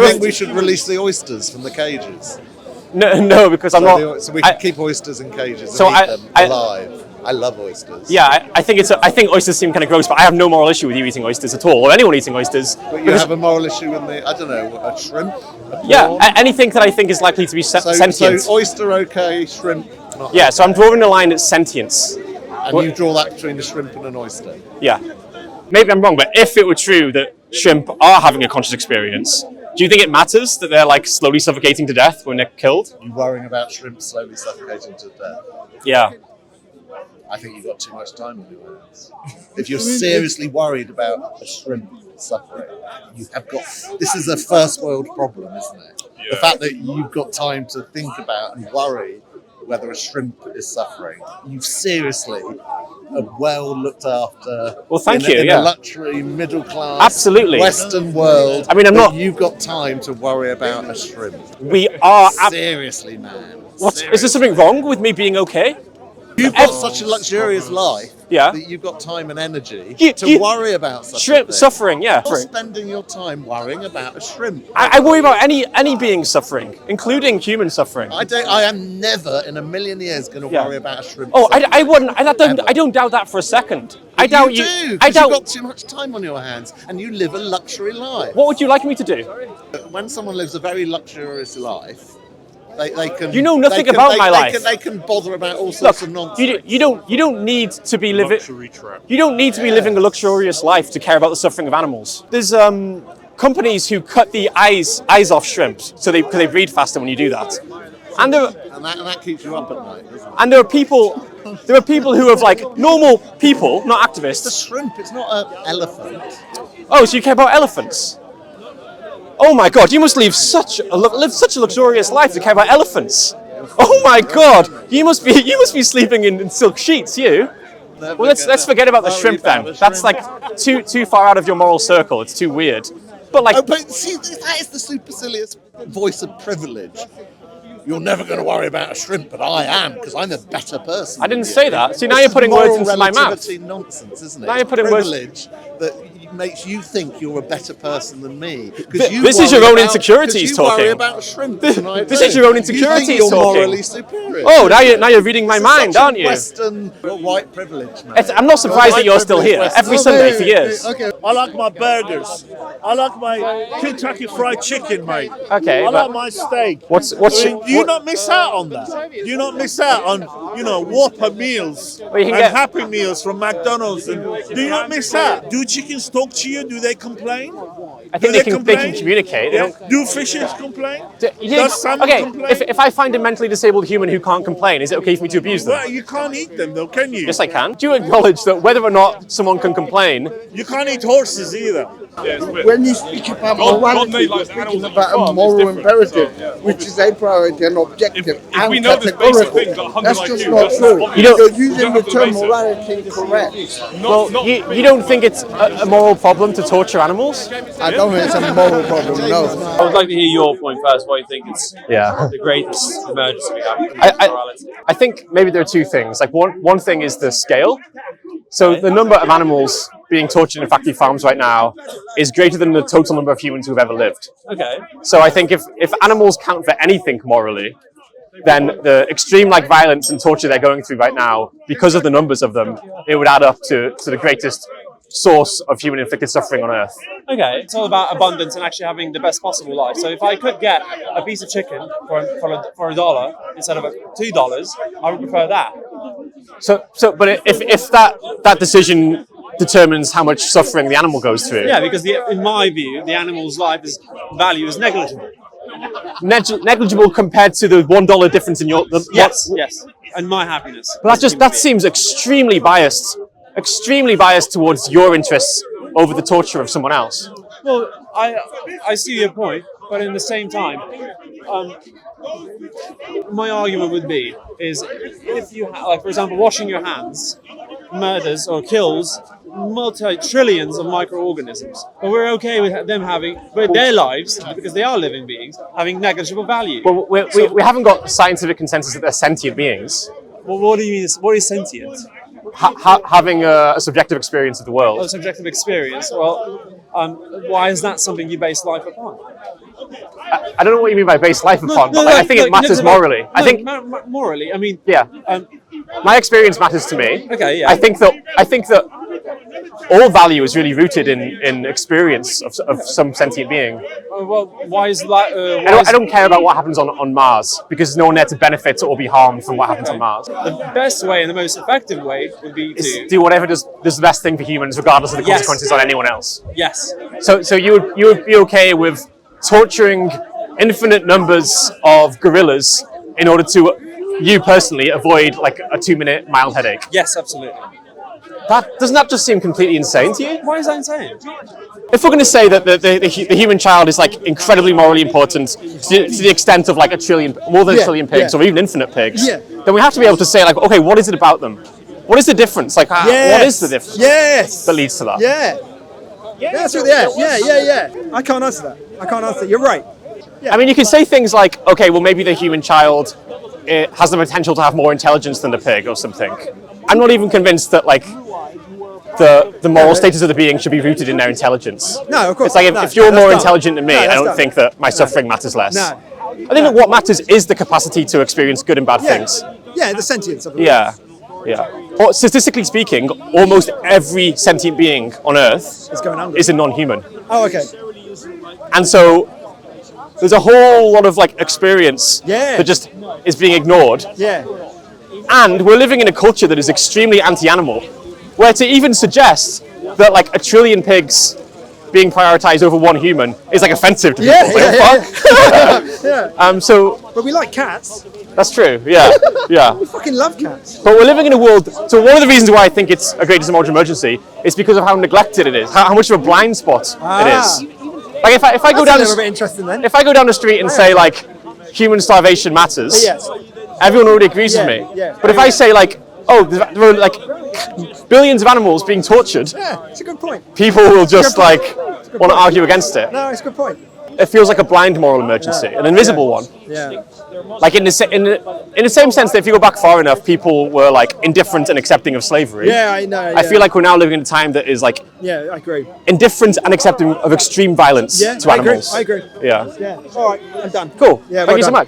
think we should release the oysters from the cages? No, because I'm not. So we can keep oysters in cages and eat them alive. I love oysters. Yeah, I think oysters seem kind of gross, but I have no moral issue with you eating oysters at all, or anyone eating oysters. But you have a moral issue with I don't know, a shrimp? Anything that I think is likely to be sentient. So oyster okay, shrimp not. Yeah, so I'm drawing the line at sentience. And you draw that between a shrimp and an oyster? Yeah. Maybe I'm wrong, but if it were true that shrimp are having a conscious experience, do you think it matters that they're like slowly suffocating to death when they're killed? You're worrying about shrimp slowly suffocating to death? Yeah. I think you've got too much time on your hands. If you're seriously worried about a shrimp suffering, you have got. This is a first world problem, isn't it? Yeah. The fact that you've got time to think about and worry whether a shrimp is suffering. You seriously are well looked after. Well, thank you. In a luxury middle class, absolutely Western world. I mean, I'm not. You've got time to worry about a shrimp. We are seriously, man. What seriously. Is there something wrong with me being okay? You've got such a luxurious life that you've got time and energy to worry about such shrimp suffering. Yeah, you're spending your time worrying about a shrimp. I worry about any being suffering, including human suffering. I am never in a million years going to worry about a shrimp. Oh, I wouldn't. I don't doubt that for a second. I doubt you. I doubt you've got too much time on your hands, and you live a luxury life. What would you like me to do? When someone lives a very luxurious life. They can. You know nothing about my life. They can bother about all sorts of nonsense. You don't need to be living. You don't need to be living a luxurious life to care about the suffering of animals. There's companies who cut the eyes off shrimps so they breed faster when you do that. And that keeps you up at night, doesn't it? And there are people who have like normal people, not activists. It's a shrimp. It's not an elephant. Oh, so you care about elephants? Oh my God! You must live such a luxurious life to care about elephants. Oh my God! You must be sleeping in silk sheets. You. Well, let's forget about the shrimp then. That's like too far out of your moral circle. It's too weird. But like, but see, that is the supercilious voice of privilege. You're never going to worry about a shrimp, but I am, because I'm a better person. I didn't say that. See, now you're putting words into my mouth. It's nonsense, isn't it? Now you're putting privilege that makes you think you're a better person than me. This is your own insecurities talking. You worry about shrimp. This is your own insecurities you think you're talking. Morally superior. Oh, now you're reading my mind, aren't you? Western white privilege, man. I'm not surprised that you're still here every Sunday for years. Okay. I like my burgers. I like my Kentucky Fried Chicken, mate. Okay. I like my steak. Do you not miss out on that? Do you not miss out on Whopper meals and Happy Meals from McDonald's? Do you not miss out? Do chickens talk to you? Do they complain? I think they can communicate. Yeah. Do fishes complain? Does salmon complain? If I find a mentally disabled human who can't complain, is it okay for me to abuse them? Well, you can't eat them though, can you? Yes, I can. Do you acknowledge that whether or not someone can complain... You can't eat horses either. When you speak about morality, you're speaking about a moral imperative, which is a priority and objective and categorical. That's just not true. You're using the term morality incorrect. Well, you don't think it's a moral problem to torture animals? I don't think it's a moral problem, no. I would like to hear your point first, why you think it's the greatest emergence we have in morality. I think maybe there are two things. Like one thing is the scale. So the number of animals being tortured in factory farms right now is greater than the total number of humans who've ever lived. Okay. So I think if animals count for anything morally, then the extreme violence and torture they're going through right now, because of the numbers of them, it would add up to the greatest source of human inflicted suffering on Earth. Okay, it's all about abundance and actually having the best possible life. So if I could get a piece of chicken for $1 instead of $2, I would prefer that. But if that decision determines how much suffering the animal goes through. Yeah, because in my view, the animal's value is negligible. Negligible compared to the $1 difference in your... Yes, and my happiness. But that seems extremely biased towards your interests over the torture of someone else. Well, I see your point, but in the same time, my argument would be is if you for example, washing your hands murders or kills multi-trillions of microorganisms, but we're okay with them having their lives, because they are living beings, having negligible value. Well, we haven't got scientific consensus that they're sentient beings. Well, what do you mean? What is sentient? Having a subjective experience of the world. A subjective experience. Well, why is that something you base life upon? I don't know what you mean by base life upon, but I think it matters morally. I think morally. I mean, yeah. My experience matters to me. Okay, yeah. I think that all value is really rooted in experience of some sentient being. well, why is that? I don't care about what happens on Mars because there's no one there to benefit or be harmed from what happens on Mars. The best way and the most effective way would be to Do whatever does the best thing for humans, regardless of the consequences on anyone else. Yes. So you would be okay with torturing infinite numbers of gorillas in order to you personally avoid like a 2-minute mild headache? Yes, absolutely. Doesn't that just seem completely insane to you? Why is that insane? If we're going to say that the human child is like incredibly morally important to the extent of like more than a trillion pigs or even infinite pigs, then we have to be able to say like, okay, what is it about them? What is the difference? Like, what is the difference that leads to that? I can't answer that. I can't answer that. You're right. I mean, you can say things like, okay, well, maybe the human child has the potential to have more intelligence than the pig or something. I'm not even convinced that like the moral status of the being should be rooted in their intelligence. No, of course. It's like if you're more intelligent than me, I don't think that my suffering matters less. No. I think that what matters is the capacity to experience good and bad things. Yeah, the sentience of it. Yeah. Or statistically speaking, almost every sentient being on Earth is a non-human. Oh, okay. And so there's a whole lot of like experience that just is being ignored. Yeah. And we're living in a culture that is extremely anti-animal, where to even suggest that like a trillion pigs being prioritized over one human is like offensive to people. But we like cats. That's true. Yeah. We fucking love cats. But we're living in a world. So one of the reasons why I think it's a great moral emergency is because of how neglected it is, how much of a blind spot it is. Like if I go down, a bit interesting then. If I go down the street and say like human starvation matters, everyone already agrees with me. But if I say like, oh, there are like billions of animals being tortured, it's a good point. People will just like want to argue against it. No, it's a good point. It feels like a blind moral emergency, an invisible one. Yeah. Like in the same sense that if you go back far enough, people were like indifferent and accepting of slavery. Yeah, I know. I feel like we're now living in a time that is like I agree. indifferent and accepting of extreme violence to animals. I agree. Yeah. All right, I'm done. Cool. Yeah, Thank you so much.